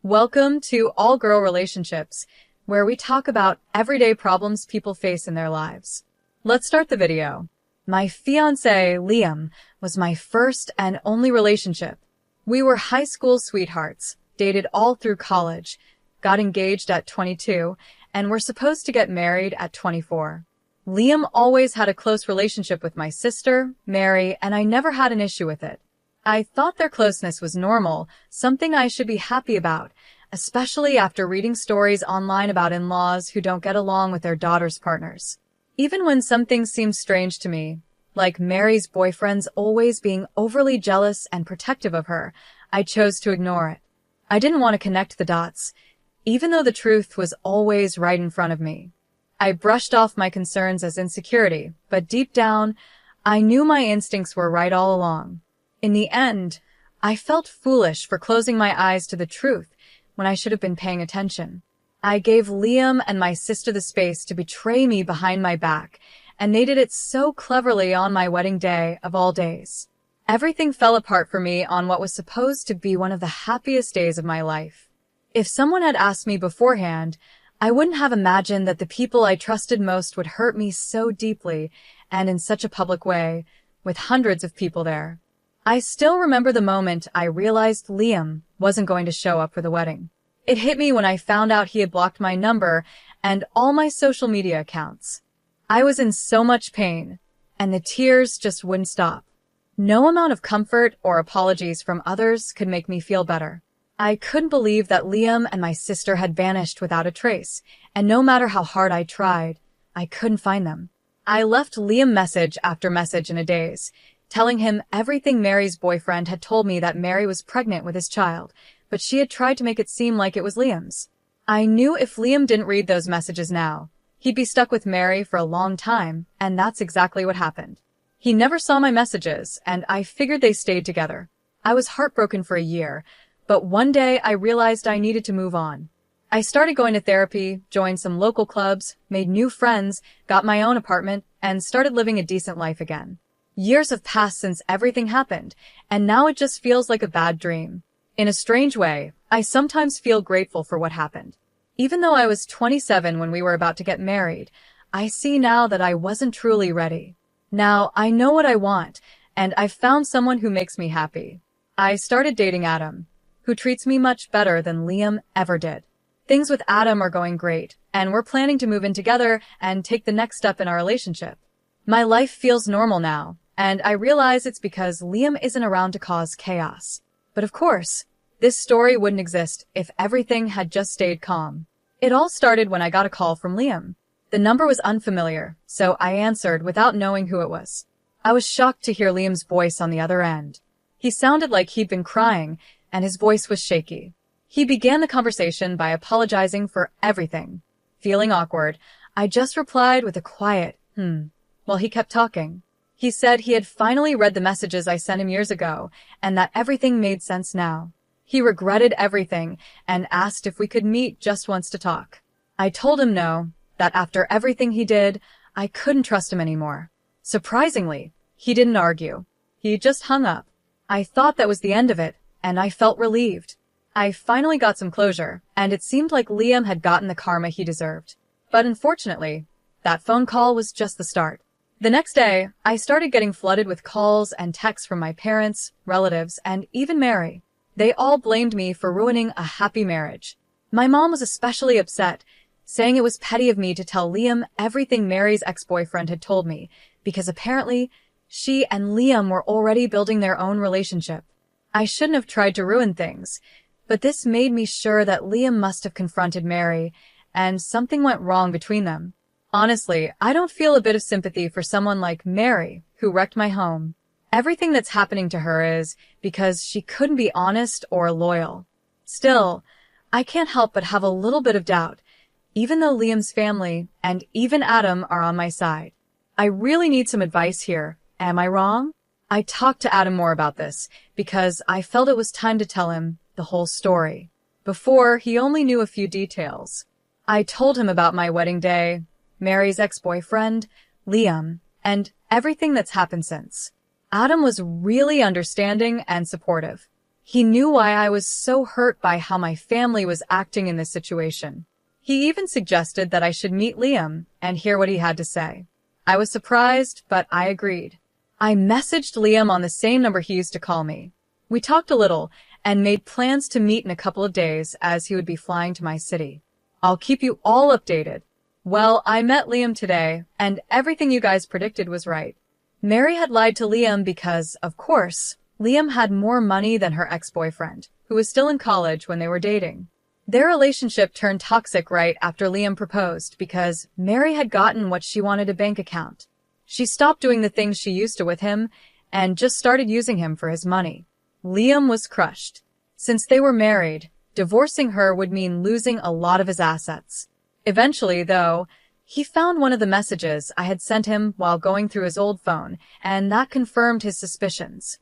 Welcome to All Girl Relationships, where we talk about everyday problems people face in their lives. Let's start the video. My fiancé, Liam, was my first and only relationship. We were high school sweethearts, dated all through college, got engaged at 22, and were supposed to get married at 24. Liam always had a close relationship with my sister, Mary, and I never had an issue with it. I thought their closeness was normal, something I should be happy about, especially after reading stories online about in-laws who don't get along with their daughter's partners. Even when something seemed strange to me, like Mary's boyfriend's always being overly jealous and protective of her, I chose to ignore it. I didn't want to connect the dots, even though the truth was always right in front of me. I brushed off my concerns as insecurity, but deep down, I knew my instincts were right all along. In the end, I felt foolish for closing my eyes to the truth when I should have been paying attention. I gave Liam and my sister the space to betray me behind my back, and they did it so cleverly on my wedding day of all days. Everything fell apart for me on what was supposed to be one of the happiest days of my life. If someone had asked me beforehand, I wouldn't have imagined that the people I trusted most would hurt me so deeply and in such a public way, with hundreds of people there. I still remember the moment I realized Liam wasn't going to show up for the wedding. It hit me when I found out he had blocked my number and all my social media accounts. I was in so much pain, and the tears just wouldn't stop. No amount of comfort or apologies from others could make me feel better. I couldn't believe that Liam and my sister had vanished without a trace, and no matter how hard I tried, I couldn't find them. I left Liam message after message in a daze, telling him everything Mary's boyfriend had told me, that Mary was pregnant with his child, but she had tried to make it seem like it was Liam's. I knew if Liam didn't read those messages now, he'd be stuck with Mary for a long time, and that's exactly what happened. He never saw my messages, and I figured they stayed together. I was heartbroken for a year, but one day I realized I needed to move on. I started going to therapy, joined some local clubs, made new friends, got my own apartment, and started living a decent life again. Years have passed since everything happened, and now it just feels like a bad dream. In a strange way, I sometimes feel grateful for what happened. Even though I was 27 when we were about to get married, I see now that I wasn't truly ready. Now I know what I want, and I've found someone who makes me happy. I started dating Adam, who treats me much better than Liam ever did. Things with Adam are going great, and we're planning to move in together and take the next step in our relationship. My life feels normal now, and I realize it's because Liam isn't around to cause chaos. But of course, this story wouldn't exist if everything had just stayed calm. It all started when I got a call from Liam. The number was unfamiliar, so I answered without knowing who it was. I was shocked to hear Liam's voice on the other end. He sounded like he'd been crying, and his voice was shaky. He began the conversation by apologizing for everything. Feeling awkward, I just replied with a quiet, while he kept talking. He said he had finally read the messages I sent him years ago, and that everything made sense now. He regretted everything and asked if we could meet just once to talk. I told him no, that after everything he did, I couldn't trust him anymore. Surprisingly, he didn't argue. He just hung up. I thought that was the end of it, and I felt relieved. I finally got some closure, and it seemed like Liam had gotten the karma he deserved. But unfortunately, that phone call was just the start. The next day, I started getting flooded with calls and texts from my parents, relatives, and even Mary. They all blamed me for ruining a happy marriage. My mom was especially upset, saying it was petty of me to tell Liam everything Mary's ex-boyfriend had told me, because apparently she and Liam were already building their own relationship. I shouldn't have tried to ruin things, but this made me sure that Liam must have confronted Mary, and something went wrong between them. Honestly, I don't feel a bit of sympathy for someone like Mary, who wrecked my home. Everything that's happening to her is because she couldn't be honest or loyal. Still, I can't help but have a little bit of doubt, even though Liam's family and even Adam are on my side. I really need some advice here. Am I wrong? I talked to Adam more about this because I felt it was time to tell him the whole story. Before, he only knew a few details. I told him about my wedding day, Mary's ex-boyfriend, Liam, and everything that's happened since. Adam was really understanding and supportive. He knew why I was so hurt by how my family was acting in this situation. He even suggested that I should meet Liam and hear what he had to say. I was surprised, but I agreed. I messaged Liam on the same number he used to call me. We talked a little and made plans to meet in a couple of days as he would be flying to my city. I'll keep you all updated. Well, I met Liam today, and everything you guys predicted was right. Mary had lied to Liam because, of course, Liam had more money than her ex-boyfriend, who was still in college when they were dating. Their relationship turned toxic right after Liam proposed because Mary had gotten what she wanted, a bank account. She stopped doing the things she used to with him and just started using him for his money. Liam was crushed. Since they were married, divorcing her would mean losing a lot of his assets. Eventually, though, he found one of the messages I had sent him while going through his old phone, and that confirmed his suspicions.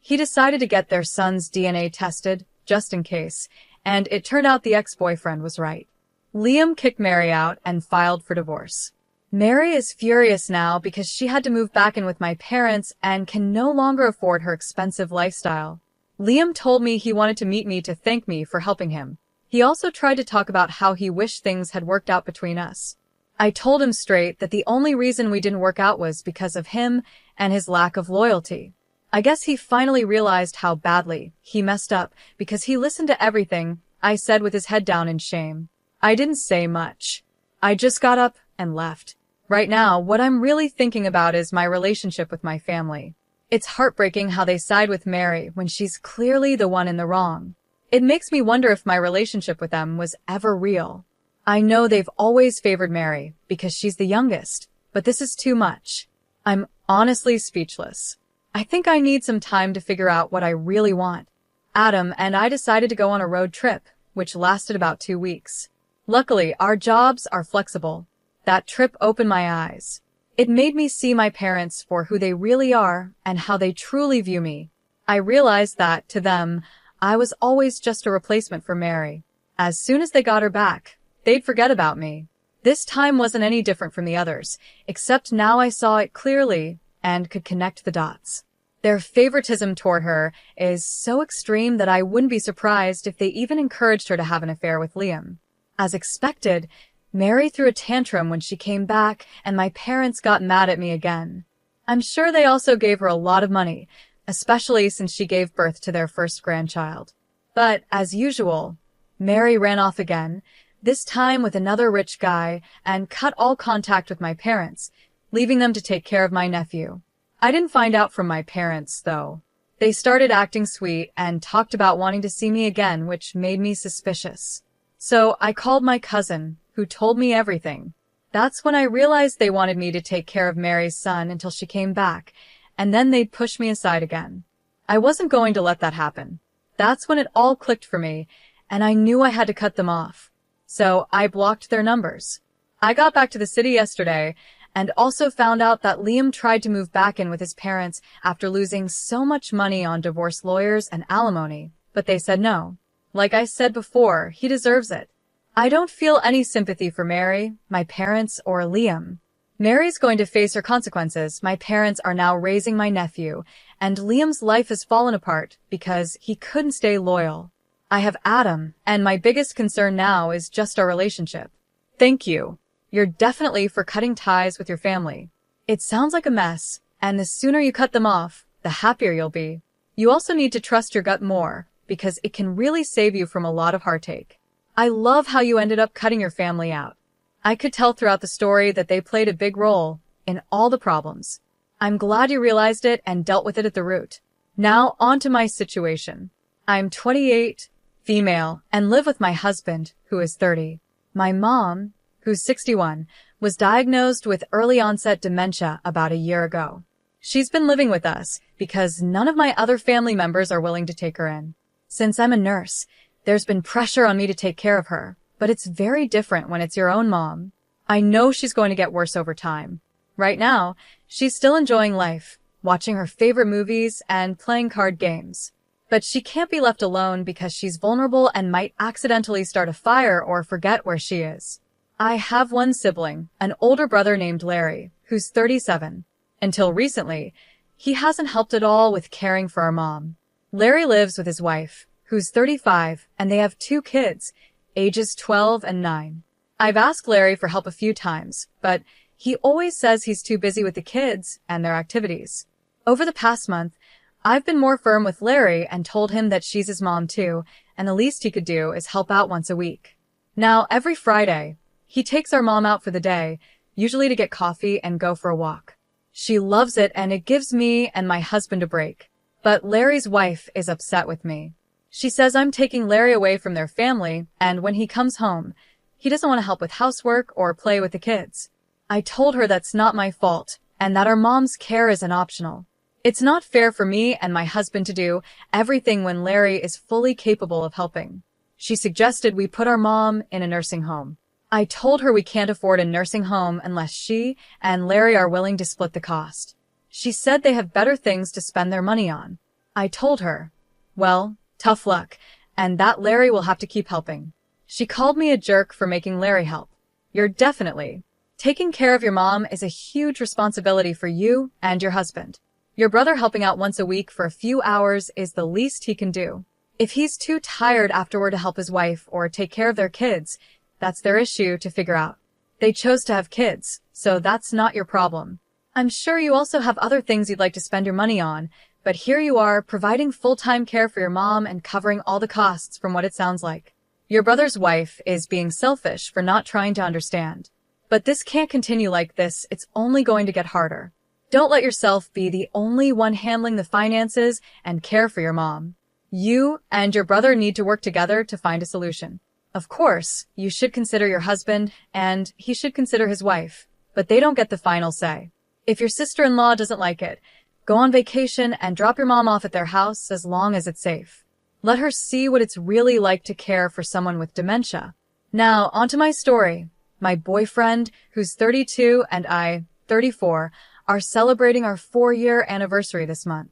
He decided to get their son's DNA tested, just in case, and it turned out the ex-boyfriend was right. Liam kicked Mary out and filed for divorce. Mary is furious now because she had to move back in with my parents and can no longer afford her expensive lifestyle. Liam told me he wanted to meet me to thank me for helping him. He also tried to talk about how he wished things had worked out between us. I told him straight that the only reason we didn't work out was because of him and his lack of loyalty. I guess he finally realized how badly he messed up because he listened to everything I said with his head down in shame. I didn't say much. I just got up and left. Right now, what I'm really thinking about is my relationship with my family. It's heartbreaking how they side with Mary when she's clearly the one in the wrong. It makes me wonder if my relationship with them was ever real. I know they've always favored Mary because she's the youngest, but this is too much. I'm honestly speechless. I think I need some time to figure out what I really want. Adam and I decided to go on a road trip, which lasted about 2 weeks. Luckily, our jobs are flexible. That trip opened my eyes. It made me see my parents for who they really are and how they truly view me. I realized that, to them, I was always just a replacement for Mary. As soon as they got her back, they'd forget about me. This time wasn't any different from the others, except now I saw it clearly and could connect the dots. Their favoritism toward her is so extreme that I wouldn't be surprised if they even encouraged her to have an affair with Liam. As expected, Mary threw a tantrum when she came back, and my parents got mad at me again. I'm sure they also gave her a lot of money, especially since she gave birth to their first grandchild. But, as usual, Mary ran off again, this time with another rich guy, and cut all contact with my parents, leaving them to take care of my nephew. I didn't find out from my parents, though. They started acting sweet and talked about wanting to see me again, which made me suspicious. So I called my cousin, who told me everything. That's when I realized they wanted me to take care of Mary's son until she came back, and then they'd push me aside again. I wasn't going to let that happen. That's when it all clicked for me, and I knew I had to cut them off. So I blocked their numbers. I got back to the city yesterday, and also found out that Liam tried to move back in with his parents after losing so much money on divorce lawyers and alimony, but they said no. Like I said before, he deserves it. I don't feel any sympathy for Mary, my parents, or Liam. Mary's going to face her consequences. My parents are now raising my nephew, and Liam's life has fallen apart because he couldn't stay loyal. I have Adam, and my biggest concern now is just our relationship. Thank you. You're definitely for cutting ties with your family. It sounds like a mess, and the sooner you cut them off, the happier you'll be. You also need to trust your gut more, because it can really save you from a lot of heartache. I love how you ended up cutting your family out. I could tell throughout the story that they played a big role in all the problems. I'm glad you realized it and dealt with it at the root. Now on to my situation. I'm 28, female, and live with my husband, who is 30. My mom, who's 61, was diagnosed with early onset dementia about a year ago. She's been living with us because none of my other family members are willing to take her in. Since I'm a nurse, there's been pressure on me to take care of her, but it's very different when it's your own mom. I know she's going to get worse over time. Right now, she's still enjoying life, watching her favorite movies and playing card games. But she can't be left alone because she's vulnerable and might accidentally start a fire or forget where she is. I have one sibling, an older brother named Larry, who's 37. Until recently, he hasn't helped at all with caring for our mom. Larry lives with his wife, who's 35, and they have 2 kids, ages 12 and 9. I've asked Larry for help a few times, but he always says he's too busy with the kids and their activities. Over the past month, I've been more firm with Larry and told him that she's his mom too, and the least he could do is help out once a week. Now, every Friday, he takes our mom out for the day, usually to get coffee and go for a walk. She loves it and it gives me and my husband a break. But Larry's wife is upset with me. She says I'm taking Larry away from their family, and when he comes home, he doesn't want to help with housework or play with the kids. I told her that's not my fault, and that our mom's care isn't optional. It's not fair for me and my husband to do everything when Larry is fully capable of helping. She suggested we put our mom in a nursing home. I told her we can't afford a nursing home unless she and Larry are willing to split the cost. She said they have better things to spend their money on. I told her, well, tough luck, and that Larry will have to keep helping. She called me a jerk for making Larry help. You're definitely. Taking care of your mom is a huge responsibility for you and your husband. Your brother helping out once a week for a few hours is the least he can do. If he's too tired afterward to help his wife or take care of their kids, that's their issue to figure out. They chose to have kids, so that's not your problem. I'm sure you also have other things you'd like to spend your money on, but here you are providing full-time care for your mom and covering all the costs from what it sounds like. Your brother's wife is being selfish for not trying to understand. But this can't continue like this, it's only going to get harder. Don't let yourself be the only one handling the finances and care for your mom. You and your brother need to work together to find a solution. Of course, you should consider your husband and he should consider his wife, but they don't get the final say. If your sister-in-law doesn't like it, go on vacation and drop your mom off at their house as long as it's safe. Let her see what it's really like to care for someone with dementia. Now, onto my story. My boyfriend, who's 32 and I, 34, are celebrating our 4-year anniversary this month.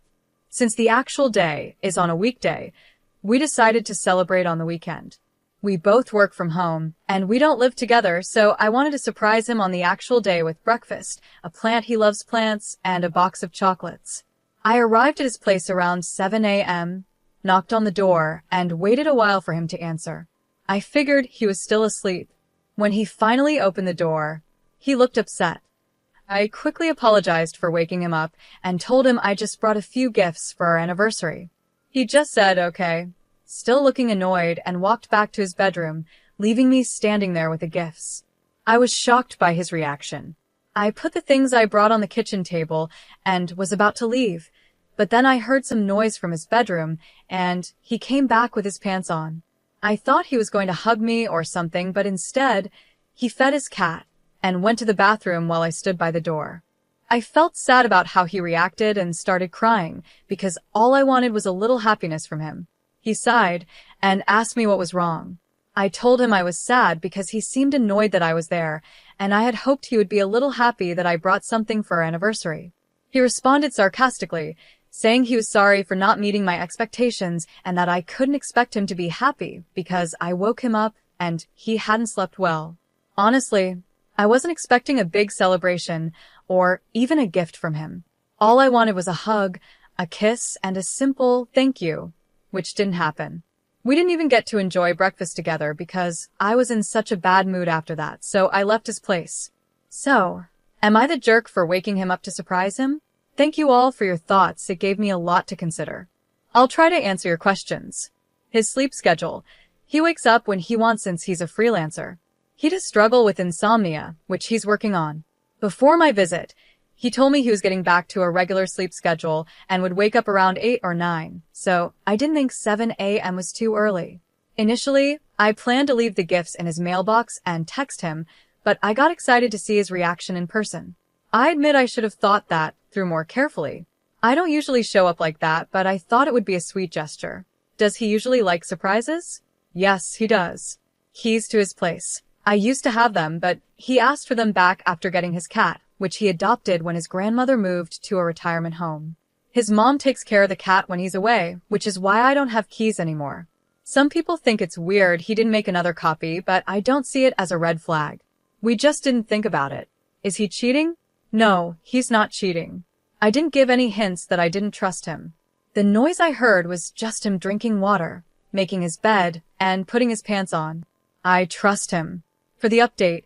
Since the actual day is on a weekday, we decided to celebrate on the weekend. We both work from home, and we don't live together, so I wanted to surprise him on the actual day with breakfast, a plant he loves plants, and a box of chocolates. I arrived at his place around 7 a.m., knocked on the door, and waited a while for him to answer. I figured he was still asleep. When he finally opened the door, he looked upset. I quickly apologized for waking him up and told him I just brought a few gifts for our anniversary. He just said, okay, still looking annoyed, and walked back to his bedroom, leaving me standing there with the gifts. I was shocked by his reaction. I put the things I brought on the kitchen table and was about to leave, but then I heard some noise from his bedroom, and he came back with his pants on. I thought he was going to hug me or something, but instead, he fed his cat and went to the bathroom while I stood by the door. I felt sad about how he reacted and started crying because all I wanted was a little happiness from him. He sighed and asked me what was wrong. I told him I was sad because he seemed annoyed that I was there, and I had hoped he would be a little happy that I brought something for our anniversary. He responded sarcastically, saying he was sorry for not meeting my expectations and that I couldn't expect him to be happy because I woke him up and he hadn't slept well. Honestly, I wasn't expecting a big celebration or even a gift from him. All I wanted was a hug, a kiss, and a simple thank you, which didn't happen. We didn't even get to enjoy breakfast together because I was in such a bad mood after that, so I left his place. So, am I the jerk for waking him up to surprise him? Thank you all for your thoughts. It gave me a lot to consider. I'll try to answer your questions. His sleep schedule. He wakes up when he wants since he's a freelancer. He does struggle with insomnia, which he's working on. Before my visit, he told me he was getting back to a regular sleep schedule and would wake up around 8 or 9, so I didn't think 7 a.m. was too early. Initially, I planned to leave the gifts in his mailbox and text him, but I got excited to see his reaction in person. I admit I should have thought that through more carefully. I don't usually show up like that, but I thought it would be a sweet gesture. Does he usually like surprises? Yes, he does. Keys to his place. I used to have them, but he asked for them back after getting his cat, which he adopted when his grandmother moved to a retirement home. His mom takes care of the cat when he's away, which is why I don't have keys anymore. Some people think it's weird he didn't make another copy, but I don't see it as a red flag. We just didn't think about it. Is he cheating? No, he's not cheating. I didn't give any hints that I didn't trust him. The noise I heard was just him drinking water, making his bed, and putting his pants on. I trust him. For the update,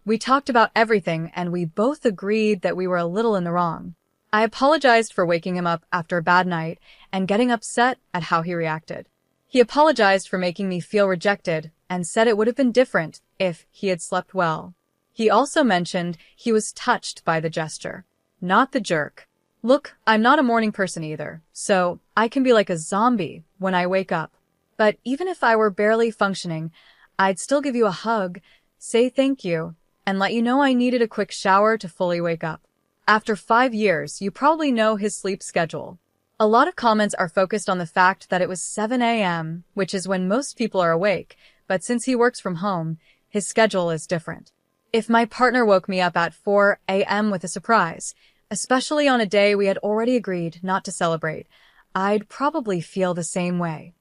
we talked about everything and we both agreed that we were a little in the wrong. I apologized for waking him up after a bad night and getting upset at how he reacted. He apologized for making me feel rejected and said it would have been different if he had slept well. He also mentioned he was touched by the gesture, not the jerk. Look, I'm not a morning person either, so I can be like a zombie when I wake up. But even if I were barely functioning, I'd still give you a hug, say thank you, and let you know I needed a quick shower to fully wake up. After 5 years, you probably know his sleep schedule. A lot of comments are focused on the fact that it was 7 a.m., which is when most people are awake, but since he works from home, his schedule is different. If my partner woke me up at 4 a.m. with a surprise, especially on a day we had already agreed not to celebrate, I'd probably feel the same way.